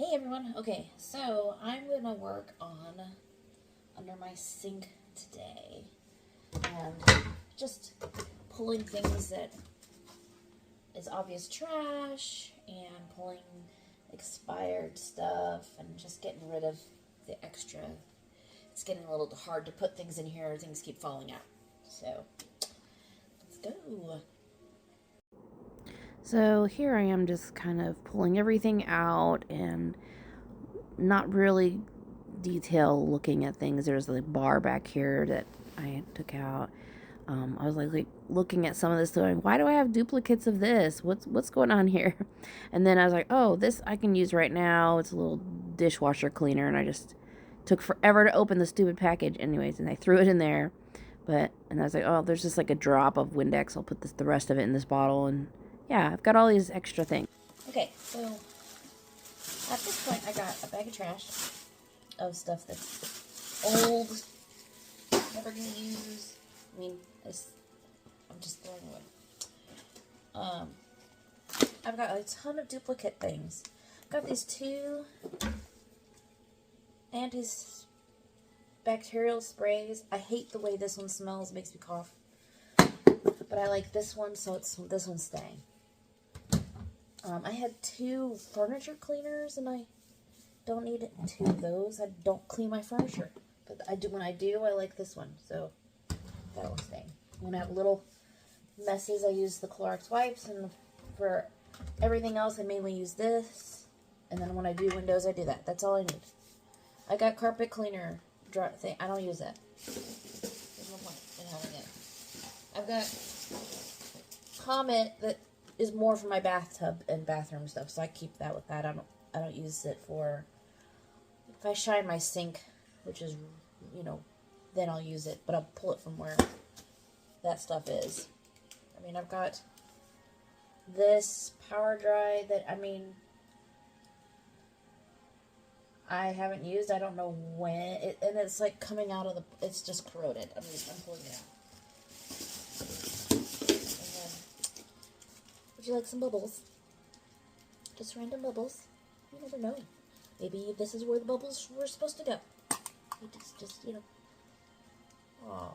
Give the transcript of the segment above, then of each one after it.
Hey everyone. Okay, so I'm gonna work on under my sink today and just pulling things that is obvious trash and pulling expired stuff and just getting rid of the extra. It's getting a little hard to put things in here. Things keep falling out. So let's go. So here I am just kind of pulling everything out and not really detail looking at things. There's a bar back here that I took out. I was like looking at some of this going, why do I have duplicates of this? What's going on here? And then I was like, oh, this I can use right now. It's a little dishwasher cleaner, and I just took forever to open the stupid package anyways, and I threw it in there. And I was like, oh, there's just like a drop of Windex. I'll put the rest of it in this bottle, and yeah, I've got all these extra things. Okay, so at this point I got a bag of trash of stuff that's old, never gonna use. I mean, I'm just throwing away. I've got a ton of duplicate things. I've got these two antibacterial sprays. I hate the way this one smells, it makes me cough. But I like this one, so this one's staying. I had two furniture cleaners, and I don't need two of those. I don't clean my furniture, but when I do, I like this one, so that one's staying. When I have little messes, I use the Clorox wipes, and for everything else, I mainly use this. And then when I do windows, I do that. That's all I need. I got carpet cleaner thing. I don't use that. There's no point in having it. I've got Comet that is more for my bathtub and bathroom stuff, so I keep that with that. I don't use it for if I shine my sink, which is, then I'll use it, but I'll pull it from where that stuff is. I mean, I've got this power dry that, I haven't used. I don't know when, and it's like coming out of it's just corroded. I'm pulling it out. And then, would you like some bubbles? Just random bubbles. You never know. Maybe this is where the bubbles were supposed to go. Just Aww.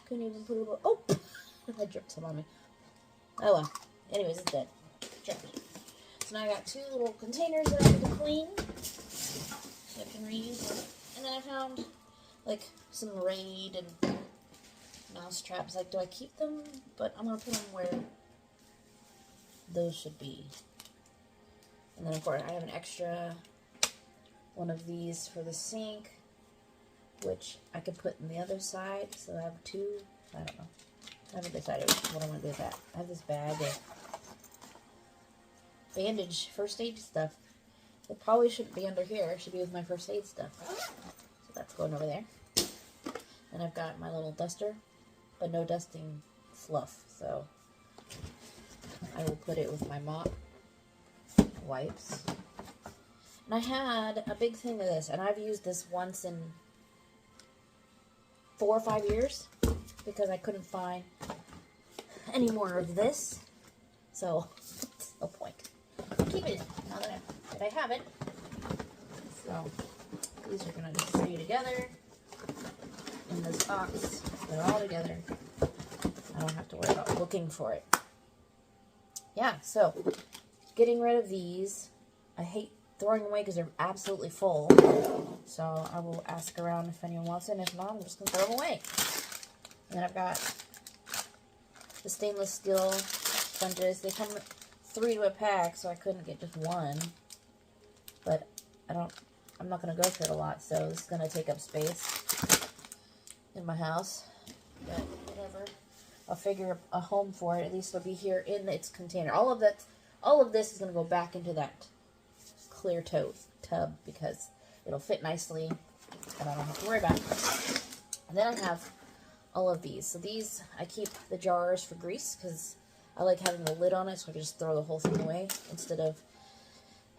Couldn't even put a little. Oh! I dripped some on me. Oh well. Anyways, it's dead. Trash. So now I got two little containers that I need to clean, so I can reuse them. And then I found like some Raid and mouse traps. Like, do I keep them? But I'm gonna put them where those should be. And then of course I have an extra one of these for the sink, which I could put in the other side. So I have two. I don't know. I haven't decided what I want to do with that. I have this bag of bandage first aid stuff. It probably shouldn't be under here. It should be with my first aid stuff. So that's going over there. And I've got my little duster, but no dusting fluff. So I will put it with my mop wipes. And I had a big thing of this, and I've used this once in 4 or 5 years because I couldn't find any more of this. So it's no point. I'll keep it now that I have it. So these are going to just stay together in this box. They're all together. I don't have to worry about looking for it. Yeah, so getting rid of these. I hate throwing them away because they're absolutely full. So I will ask around if anyone wants it, and if not, I'm just going to throw them away. And then I've got the stainless steel sponges. They come 3 to a pack, so I couldn't get just one. But I'm not going to go through it a lot, so this is going to take up space in my house. But whatever. I'll figure a home for it. At least it'll be here in its container. All of this is going to go back into that clear tub because it'll fit nicely and I don't have to worry about it. And then I have all of these. So these, I keep the jars for grease because I like having the lid on it, so I can just throw the whole thing away instead of,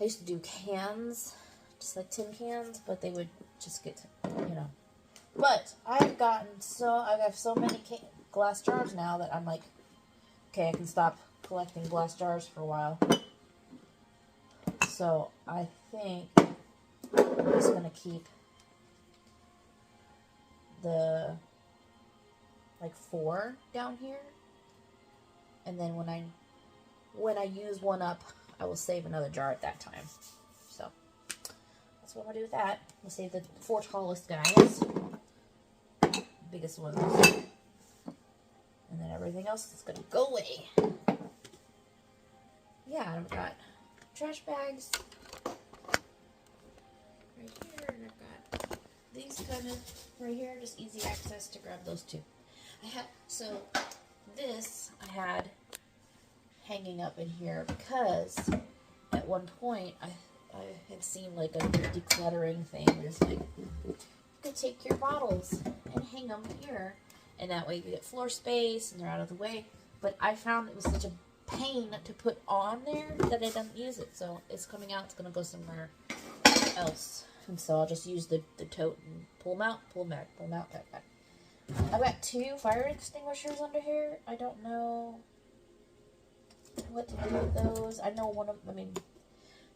I used to do cans, just like tin cans, but they would just get, But I have so many glass jars now that I'm like, okay, I can stop collecting glass jars for a while. So I think I'm just going to keep the like 4 down here. And then when I use one up, I will save another jar at that time. So that's what I'm going to do with that. We'll save the 4 tallest guys. Biggest ones. And then everything else is going to go away. Yeah, I've got trash bags right here, and I've got these kind of right here, just easy access to grab those two. So this I had hanging up in here because at one point I had seen like a decluttering thing where it's like you could take your bottles and hang them here, and that way you get floor space and they're out of the way. But I found it was such a pain to put on there that I didn't use it, so it's coming out. It's gonna go somewhere else, and so I'll just use the tote and pull them out, that back. I've got 2 fire extinguishers under here. I don't know what to do with those. I know one of them, I mean,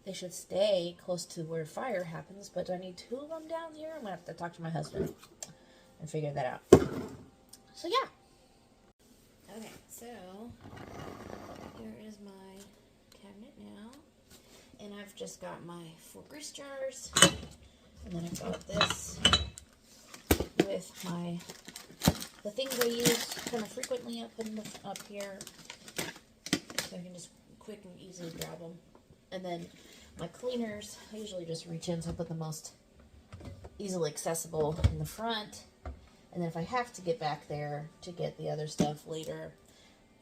they should stay close to where fire happens, but do I need 2 of them down here? I'm gonna have to talk to my husband and figure that out. So yeah. Okay, so here is my cabinet now, and I've just got my 4 grease jars, and then I've got this with the things I use kind of frequently up here, so I can just quick and easily grab them. And then my cleaners, I usually just reach in, so I put the most easily accessible in the front. And then if I have to get back there to get the other stuff later,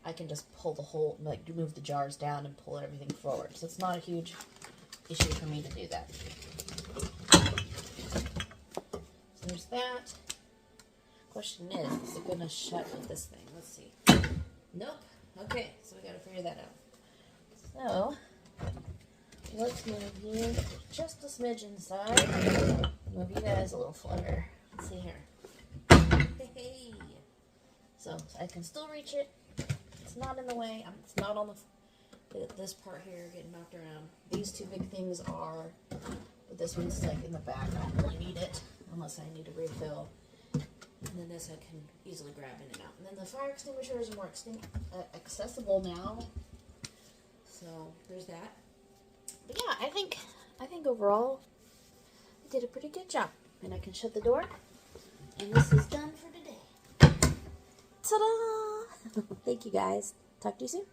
I can just pull the whole, like move the jars down and pull everything forward. So it's not a huge issue for me to do that. So there's that. Question is it going to shut with this thing? Let's see. Nope. Okay, so we got to figure that out. So let's move you just a smidge inside. Move you guys a little flutter. Let's see here. Hey. So I can still reach it. It's not in the way. It's not on this part here getting knocked around. These 2 big things are, but this one's like in the back. I don't really need it unless I need a refill. And then this I can easily grab in and out. And then the fire extinguishers are more accessible now. So there's that. But yeah, I think overall I did a pretty good job. And I can shut the door. And this is done for today. Ta-da! Thank you guys. Talk to you soon.